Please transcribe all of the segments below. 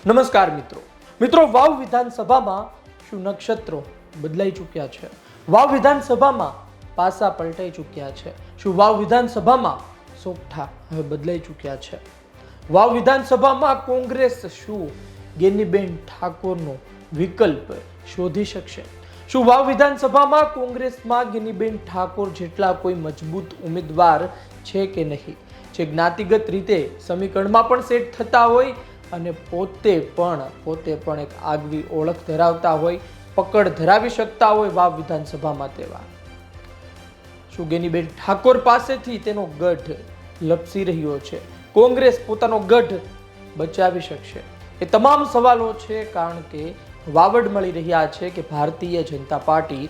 નમસ્કાર મિત્રો વાવ વિધાનસભામાં શું નક્ષત્રો બદલાઈ ચૂક્યા છે? વાવ વિધાનસભામાં પાસા પલટાઈ ચૂક્યા છે? શું વાવ વિધાનસભામાં સોગઠા હવે બદલાઈ ચૂક્યા છે? વાવ વિધાનસભામાં કોંગ્રેસ શું ગેનીબેન ઠાકોરનો વિકલ્પ શોધી શકશે? શું વાવ વિધાનસભામાં કોંગ્રેસમાં ગેનીબેન ઠાકોર જેટલા કોઈ મજબૂત ઉમેદવાર છે કે નહીં, જે જ્ઞાતિગત રીતે સમીકરણમાં પણ સેટ થતા હોય અને પોતે પણ એક આગવી ઓળખ ધરાવતા હોય, પકડ ધરાવી શકતા હોય વાવ વિધાનસભામાં? તેવા શું ગેનીબેન ઠાકોર પાસેથી તેનો ગઢ લપસી રહ્યો છે? કોંગ્રેસ પોતાનો ગઢ બચાવી શકશે? એ તમામ સવાલો છે, કારણ કે વાવડ મળી રહ્યા છે કે ભારતીય જનતા પાર્ટી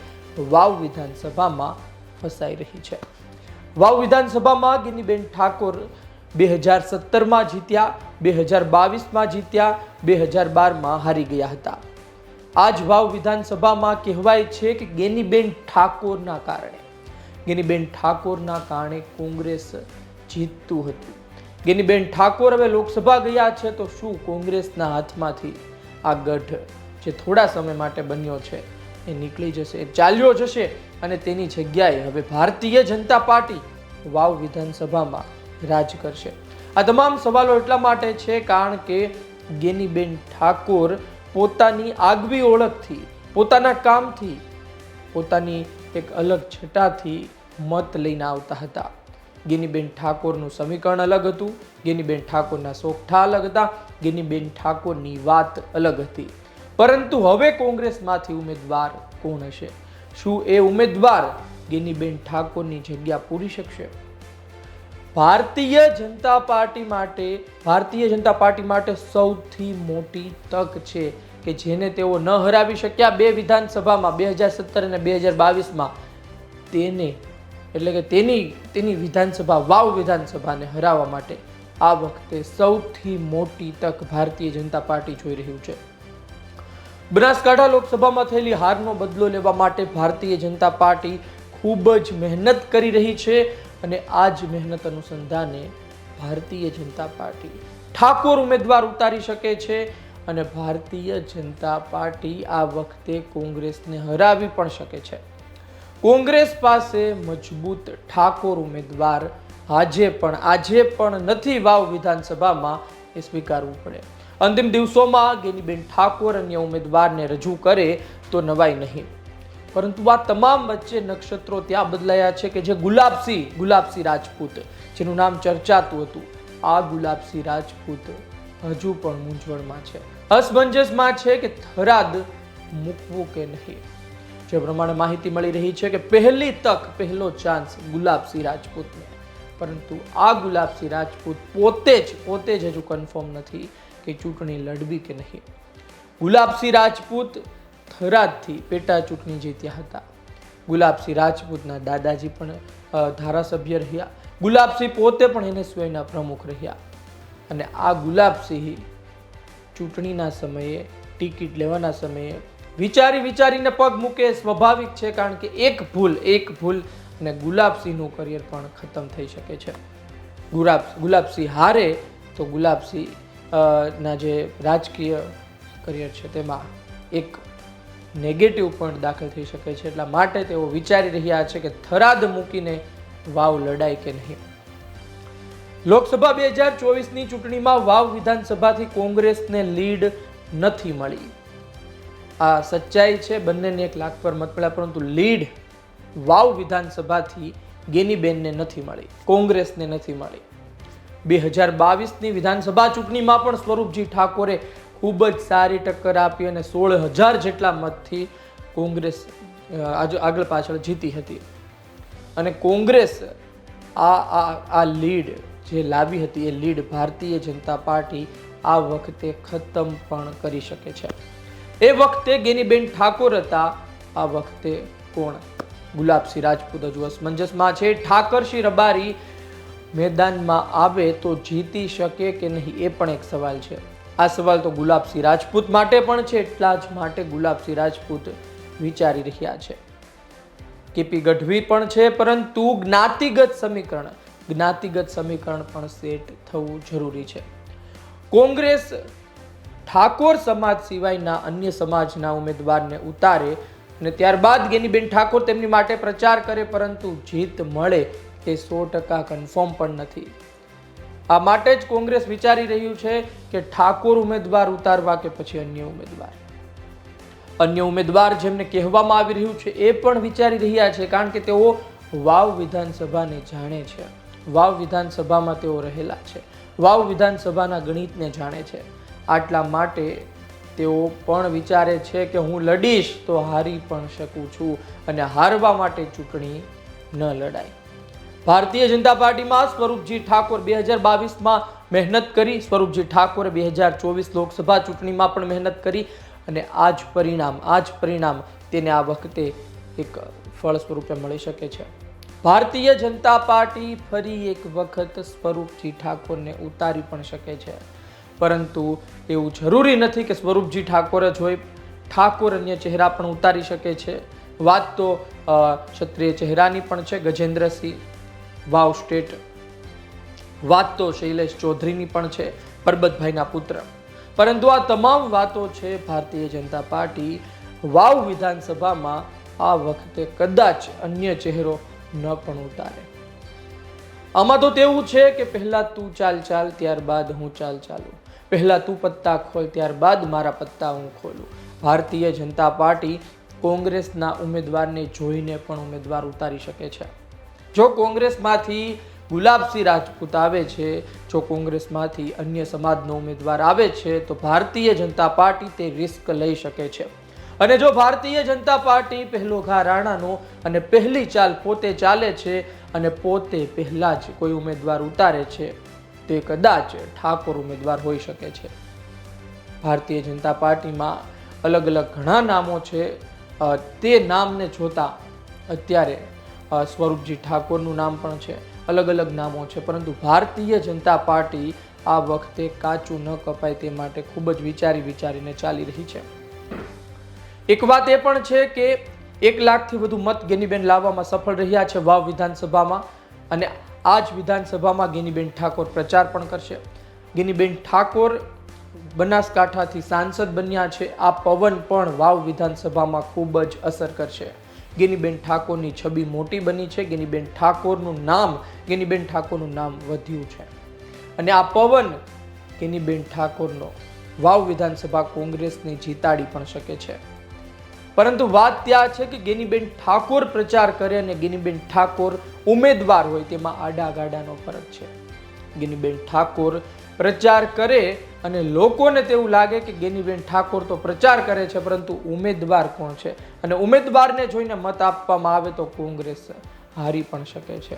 વાવ વિધાનસભામાં ફસાઈ રહી છે. વાવ વિધાનસભામાં ગેનીબેન ઠાકોર 2017માં જીત્યા, 2022માં જીત્યા, 2012માં હારી ગયા હતા. આજ વાવ વિધાનસભામાં કહેવાય છે કે ગેનીબેન ઠાકોરના કારણે કોંગ્રેસ જીતતું હતું. ગેનીબેન ઠાકોર હવે લોકસભા ગયા છે, તો શું કોંગ્રેસના હાથમાંથી આ ગઢ જે થોડા સમય માટે બન્યો છે એ નીકળી જશે, ચાલ્યો જશે અને તેની જગ્યાએ હવે ભારતીય જનતા પાર્ટી વાવ વિધાનસભામાં રાજ કરશે? આ તમામ સવાલો એટલા માટે છે કારણ કે ગેનીબેન ઠાકોર પોતાની આગવી ઓળખથી, પોતાના કામથી, પોતાની એક અલગ છટાથી મત લઈને આવતા હતા. ગેનીબેન ઠાકોરનું સમીકરણ અલગ હતું, ગેનીબેન ઠાકોરના સોગઠા અલગ હતા, ગેનીબેન ઠાકોરની વાત અલગ હતી. પરંતુ હવે કોંગ્રેસમાંથી ઉમેદવાર કોણ હશે? શું એ ઉમેદવાર ગેનીબેન ઠાકોરની જગ્યા પૂરી શકશે? ભારતીય જનતા પાર્ટી માટે સૌથી મોટી તક છે કે જેને તેઓ ન હરાવી શક્યા બે વિધાનસભામાં 2017 અને 2022માં, તેને એટલે કે તેની વિધાનસભા વાવ વિધાનસભાને હરાવવા માટે આ વખતે સૌથી મોટી તક ભારતીય જનતા પાર્ટી જોઈ રહ્યું છે. બનાસકાંઠા લોકસભામાં થયેલી હારનો બદલો લેવા માટે ભારતીય જનતા પાર્ટી ખૂબ જ મહેનત કરી રહી છે અને આ જ મહેનત અનુસંધાને ભારતીય જનતા પાર્ટી ઠાકોર ઉમેદવાર ઉતારી શકે છે અને ભારતીય જનતા પાર્ટી આ વખતે કોંગ્રેસને હરાવી પણ શકે છે. કોંગ્રેસ પાસે મજબૂત ઠાકોર ઉમેદવાર આજે પણ નથી વાવ વિધાનસભામાં, એ સ્વીકારવું પડે. અંતિમ દિવસોમાં ગેનીબેન ઠાકોર અન્ય ઉમેદવારને રજૂ કરે તો નવાઈ નહીં, પરંતુ આ તમામ વચ્ચે નક્ષત્રો ત્યાં બદલાયા છે કે જે ગુલાબસિંહ રાજપૂત, જેનું નામ ચર્ચાતું હતું, આ ગુલાબસિંહ રાજપૂત હજુ પણ મૂંઝવણમાં છે, અસમંજસમાં છે કે થરાદ મૂકવું કે નહીં. જે પ્રમાણે માહિતી મળી રહી છે કે પહેલો ચાન્સ ગુલાબસિંહ રાજપૂતને, પરંતુ આ ગુલાબસિંહ રાજપૂત પોતે જ હજુ કન્ફર્મ નથી કે ચૂંટણી લડવી કે નહીં. ગુલાબસિંહ રાજપૂત થરાદથી પેટા ચૂંટણી જીત્યા હતા. ગુલાબસિંહ રાજપૂતના દાદાજી પણ ધારાસભ્ય રહ્યા. ગુલાબસિંહ પોતે પણ NSYના પ્રમુખ રહ્યા અને આ ગુલાબસિંહ ચૂંટણીના સમયે, ટિકિટ લેવાના સમયે વિચારીને પગ મૂકે, સ્વાભાવિક છે, કારણ કે એક ભૂલ અને ગુલાબસિંહનું કરિયર પણ ખતમ થઈ શકે છે. ગુલાબસિંહ હારે તો ગુલાબસિંહ ના જે રાજકીય કરિયર છે તેમાં એક નેગેટિવ પોઈન્ટ દાખલ થઈ શકે છે. એટલા માટે તેઓ વિચારી રહ્યા છે કે થરાદ મૂકીને વાવ લડાય કે નહીં. લોકસભા 2024ની ચૂંટણીમાં વાવ વિધાનસભાથી કોંગ્રેસને લીડ નથી મળી. આ સચ્ચાઈ છે, બંનેને 1 લાખ પર મત મળ્યા, પરંતુ લીડ વાવ વિધાનસભાથી ગેનીબેનને નથી મળી, કોંગ્રેસને નથી મળી. 2022ની વિધાનસભા ચૂંટણીમાં પણ સ્વરૂપજી ઠાકોરે ખૂબ જ સારી ટક્કર આપી અને 16,000 જેટલા મતથી કોંગ્રેસ આગળ પાછળ જીતી હતી. અને કોંગ્રેસ આ લીડ જે લાવી હતી, એ લીડ ભારતીય જનતા પાર્ટી આ વખતે ખતમ પણ કરી શકે છે. એ વખતે ગેનીબેન ઠાકોર હતા, આ વખતે કોણ? ગુલાબસિંહ રાજપૂત હજુ અસમંજસમાં છે. ઠાકરસિંહ રબારી મેદાનમાં આવે તો જીતી શકે કે નહીં, એ પણ એક સવાલ છે. આ સવાલ તો ગુલાબસિંહ રાજપૂત માટે પણ છે, એટલા જ માટે ગુલાબસિંહ રાજપૂત વિચારી રહ્યા છે. કેપી ગઢવી પણ છે, પરંતુ જ્ઞાતિગત સમીકરણ પણ સેટ થવું જરૂરી છે. કોંગ્રેસ ઠાકોર સમાજ સિવાયના અન્ય સમાજના ઉમેદવારને ઉતારે અને ત્યારબાદ ગેનીબેન ઠાકોર તેમની માટે પ્રચાર કરે, પરંતુ જીત મળે એ 100% કન્ફર્મ પણ નથી. આ માટે જ કોંગ્રેસ વિચારી રહ્યું છે કે ઠાકોર ઉમેદવાર ઉતારવા કે પછી અન્ય ઉમેદવાર જેમને કહેવામાં આવી રહ્યું છે એ પણ વિચારી રહ્યા છે, કારણ કે તેઓ વાવ વિધાનસભાને જાણે છે, વાવ વિધાનસભામાં તેઓ રહેલા છે, વાવ વિધાનસભાના ગણિતને જાણે છે. આટલા માટે તેઓ પણ વિચારે છે કે હું લડીશ તો હારી પણ શકું છું અને હારવા માટે ચૂંટણી ન લડાય. ભારતીય જનતા પાર્ટીમાં સ્વરૂપજી ઠાકોર 2022માં મહેનત કરી, સ્વરૂપજી ઠાકોરે 2024 લોકસભા ચૂંટણીમાં પણ મહેનત કરી અને આ જ પરિણામ તેને આ વખતે એક ફળ સ્વરૂપે મળી શકે છે. ભારતીય જનતા પાર્ટી ફરી એક વખત સ્વરૂપજી ઠાકોરને ઉતારી પણ શકે છે, પરંતુ એવું જરૂરી નથી કે સ્વરૂપજી ઠાકોર જ હોય. ઠાકોર અન્ય ચહેરા પણ ઉતારી શકે છે. વાત તો ક્ષત્રિય ચહેરાની પણ છે, ગજેન્દ્રસિંહ વાવ સ્ટેટ. વાત તો શૈલેષ ચૌધરીની પણ છે, પરબતભાઈના પુત્ર. પરંતુ આ તમામ વાતો છે ભારતીય જનતા પાર્ટી વાવ વિધાનસભામાં આ વખતે કદાચ અન્ય ચહેરો ન પણ ઉતારે. આમાં તો તેવું છે કે પહેલા તું ચાલ ત્યારબાદ હું ચાલું, પહેલા તું પત્તા ખોલ ત્યારબાદ મારા પત્તા હું ખોલું. ભારતીય જનતા પાર્ટી કોંગ્રેસના ઉમેદવારને જોઈને પણ ઉમેદવાર ઉતારી શકે છે. જો કોંગ્રેસમાંથી ગુલાબસિંહ રાજપૂત આવે છે, જો કોંગ્રેસમાંથી અન્ય સમાજનો ઉમેદવાર આવે છે, તો ભારતીય જનતા પાર્ટી તે રિસ્ક લઈ શકે છે. અને જો ભારતીય જનતા પાર્ટી પહેલો ઘા રાણાનો અને પહેલી ચાલ પોતે ચાલે છે અને પોતે પહેલા જ કોઈ ઉમેદવાર ઉતારે છે, તે કદાચ ઠાકોર ઉમેદવાર હોઈ શકે છે. ભારતીય જનતા પાર્ટીમાં અલગ અલગ ઘણા નામો છે. તે નામને જોતા અત્યારે સ્વરૂપજી ઠાકોરનું નામ પણ છે, અલગ અલગ નામો છે, પરંતુ ભારતીય જનતા પાર્ટી આ વખતે કાચું ન કપાય તે માટે ખૂબ જ વિચારીને ચાલી રહી છે. એક વાત એ પણ છે કે 1 લાખથી વધુ મત ગેનીબેન લાવવામાં સફળ રહ્યા છે વાવ વિધાનસભામાં, અને આ જ વિધાનસભામાં ગેનીબેન ઠાકોર પ્રચાર પણ કરશે. ગેનીબેન ઠાકોર બનાસકાંઠાથી સાંસદ બન્યા છે. આ પવન પણ વાવ વિધાનસભામાં ખૂબ જ અસર કરશે. ગેનીબેન ઠાકોરની છબી મોટી બની છે, ગેનીબેન ઠાકોરનું નામ વધ્યું છે, અને આ પવન ગેનીબેન ઠાકોરનો વાવ વિધાનસભા કોંગ્રેસને જીતાડી પણ શકે છે. પરંતુ વાત ત્યાં છે કે ગેનીબેન ઠાકોર પ્રચાર કરે અને ગેનીબેન ઠાકોર ઉમેદવાર હોય તેમાં આડાગાડાનો ફરક છે. ગેનીબેન ઠાકોર પ્રચાર કરે અને લોકોને તેવું લાગે કે ગેનીબેન ઠાકોર તો પ્રચાર કરે છે, પરંતુ ઉમેદવાર કોણ છે, અને ઉમેદવારને જોઈને મત આપવામાં આવે તો કોંગ્રેસ હારી પણ શકે છે.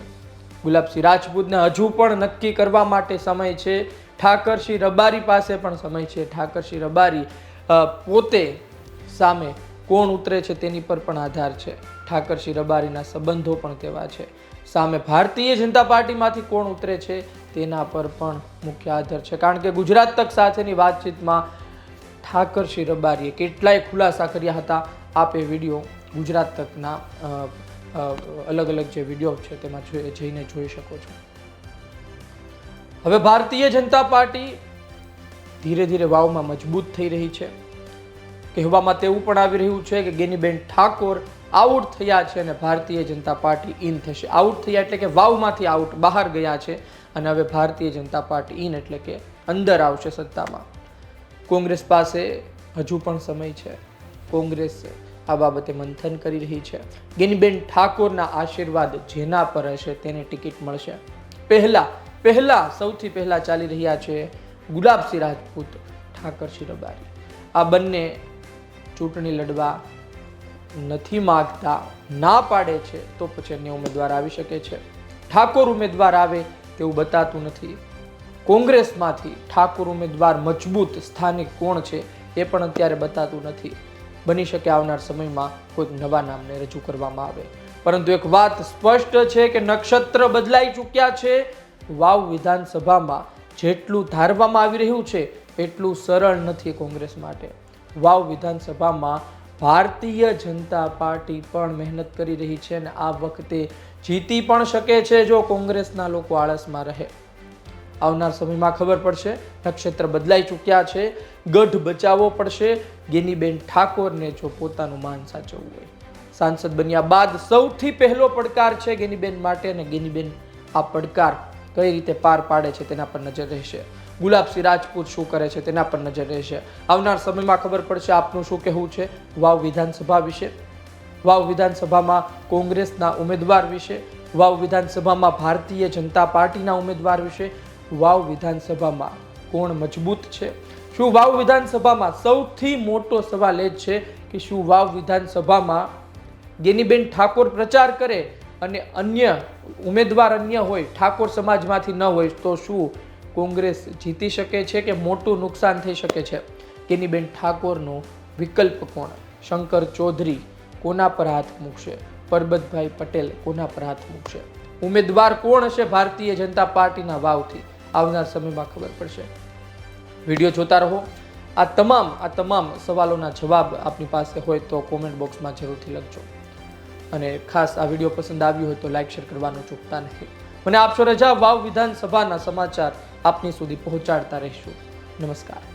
ગુલાબસિંહ રાજપૂતને હજુ પણ નક્કી કરવા માટે સમય છે. ઠાકરસિંહ રબારી પાસે પણ સમય છે. ઠાકરસિંહ રબારી પોતે સામે કોણ ઉતરે છે તેની પર પણ આધાર છે. ઠાકરસિંહ રબારીના સંબંધો પણ તેવા છે. સામે ભારતીય જનતા પાર્ટીમાંથી કોણ ઉતરે છે તેના પર પણ મુખ્ય આધાર છે, કારણ કે ગુજરાત તક સાથેની વાતચીતમાં ઠાકરસિંહ રબારીએ કેટલાય ખુલાસા કર્યા હતા. આપ એ વિડીયો ગુજરાત તકના અલગ અલગ જે વિડીયો છે તેમાં જઈને જોઈ શકો છો. હવે ભારતીય જનતા પાર્ટી ધીરે ધીરે વાવમાં મજબૂત થઈ રહી છે. કહેવામાં તેવું પણ આવી રહ્યું છે કે ગેનીબેન ઠાકોર આઉટ થયા છે અને ભારતીય જનતા પાર્ટી ઇન થશે. આઉટ થયા એટલે કે વાવમાંથી આઉટ બહાર ગયા છે, અને હવે ભારતીય જનતા પાર્ટી ઇન એટલે કે અંદર આવશે સત્તામાં. કોંગ્રેસ પાસે હજુ પણ સમય છે. કોંગ્રેસ આ બાબતે મંથન કરી રહી છે. ગેનીબેન ઠાકોરના આશીર્વાદ જેના પર હશે તેને ટિકિટ મળશે. સૌથી પહેલા ચાલી રહ્યા છે ગુલાબસિંહ રાજપૂત, ઠાકરસિંહ રબારી. આ બંને ચૂંટણી લડવા નથી માંગતા, ના પાડે છે, તો પછી અન્ય ઉમેદવાર આવી શકે છે. ઠાકોર ઉમેદવાર આવે તેવું બતાતું નથી. કોંગ્રેસમાંથી ઠાકોર ઉમેદવાર મજબૂત સ્થાનિક કોણ છે એ પણ અત્યારે બતાતું નથી. બની શકે આવનાર સમયમાં કોઈક નવા નામને રજૂ કરવામાં આવે. પરંતુ એક વાત સ્પષ્ટ છે કે નક્ષત્ર બદલાઈ ચૂક્યા છે. વાવ વિધાનસભામાં જેટલું ધારવામાં આવી રહ્યું છે એટલું સરળ નથી કોંગ્રેસ માટે. વાવ વિધાનસભામાં ભારતીય જનતા પાર્ટી પણ મહેનત કરી રહી છે અને આ વખતે જીતી પણ શકે છે જો કોંગ્રેસના લોકો આળસમાં રહે. આવનાર સમયમાં ખબર પડશે. નક્ષત્ર બદલાઈ ચૂક્યા છે. ગઢ બચાવવો પડશે ગેનીબેન ઠાકોરને જો પોતાનું માન સાચવવું હોય. સાંસદ બન્યા બાદ સૌથી પહેલો પડકાર છે ગેનીબેન માટે, અને ગેનીબેન આ પડકાર કઈ રીતે પાર પાડે છે તેના પર નજર રહેશે. ગુલાબસિંહ રાજપૂત શું કરે છે તેના પર નજર રહેશે. આવનાર સમયમાં ખબર પડશે. આપનું શું કહેવું છે વાવ વિધાનસભા વિશે, વાવ વિધાનસભામાં કોંગ્રેસના ઉમેદવાર વિશે, વાવ વિધાનસભામાં ભારતીય જનતા પાર્ટીના ઉમેદવાર વિશે, વાવ વિધાનસભામાં કોણ મજબૂત છે? શું વાવ વિધાનસભામાં સૌથી મોટો સવાલ એ જ છે કે શું વાવ વિધાનસભામાં ગેનીબેન ઠાકોર પ્રચાર કરે અને અન્ય ઉમેદવાર અન્ય હોય, ઠાકોર સમાજમાંથી ન હોય, તો શું કોંગ્રેસ જીતી શકે છે કે મોટું નુકસાન થઈ શકે છે? ગેનીબેન ઠાકોરનો વિકલ્પ કોણ? શંકર ચૌધરી કોના પર હાથ મૂકશે? પરબતભાઈ પટેલ કોના પર હાથ મૂકશે? ઉમેદવાર કોણ હશે ભારતીય જનતા પાર્ટીના વાવથી? આવનાર સમયમાં ખબર પડશે. વિડીયો જોતા રહો. આ તમામ સવાલોના જવાબ આપની પાસે હોય તો કોમેન્ટ બોક્સમાં જરૂરથી લખજો. અને ખાસ આ વિડીયો પસંદ આવ્યો હોય તો લાઈક શેર કરવાનું ચૂકતા નહીં. મને આપશો રજા. વાવ વિધાનસભાના સમાચાર આપની સુધી પહોંચાડતા રહીશું. નમસ્કાર.